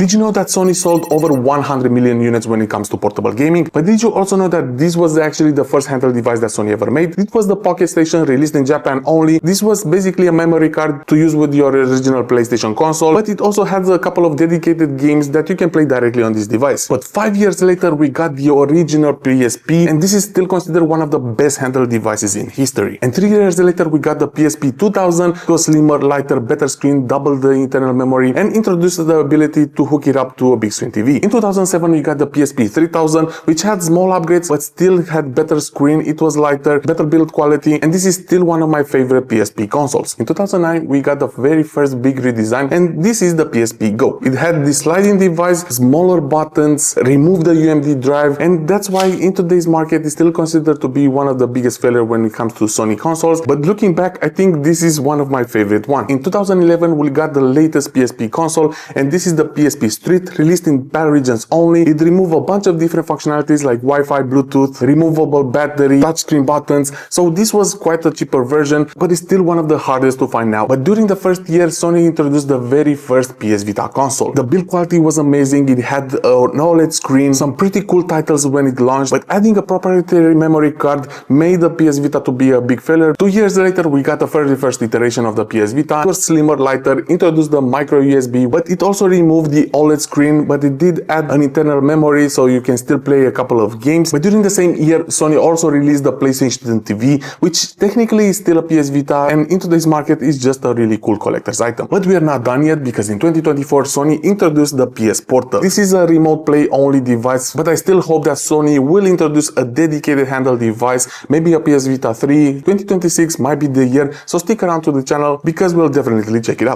Did you know that Sony sold over 100 million units when it comes to portable gaming? But did you also know that this was actually the first handheld device that Sony ever made? It was the Pocket Station, released in Japan only. This was basically a memory card to use with your original PlayStation console, but it also has a couple of dedicated games that you can play directly on this device. But 5 years later, we got the original PSP, and this is still considered one of the best handheld devices in history. And 3 years later, we got the PSP 2000, to a slimmer, lighter, better screen, double the internal memory, and introduced the ability to hook it up to a big screen TV. In 2007, we got the PSP 3000, which had small upgrades, but still had better screen, it was lighter, better build quality, and this is still one of my favorite PSP consoles. In 2009, we got the very first big redesign, and this is the PSP Go. It had this sliding device, smaller buttons, removed the UMD drive, and that's why in today's market it's still considered to be one of the biggest failures when it comes to Sony consoles. But looking back, I think this is one of my favorite ones. In 2011, we got the latest PSP console, and this is the PSP Street, released in PAL regions only. It removed a bunch of different functionalities like Wi-Fi, Bluetooth, removable battery, touchscreen buttons. So this was quite a cheaper version, but it's still one of the hardest to find now. But during the first year, Sony introduced the very first PS Vita console. The build quality was amazing. It had an OLED screen, some pretty cool titles when it launched, but adding a proprietary memory card made the PS Vita to be a big failure. 2 years later, we got the very first iteration of the PS Vita. It was slimmer, lighter, introduced the micro USB, but it also removed the OLED screen, but it did add an internal memory so you can still play a couple of games. But during the same year, Sony also released the PlayStation TV, which technically is still a PS Vita, and in today's market is just a really cool collector's item. But we are not done yet, because in 2024, Sony introduced the PS Portal. This is a remote play only device, but I still hope that Sony will introduce a dedicated handheld device, maybe a PS Vita 3. 2026 might be the year, so stick around to the channel because we'll definitely check it out.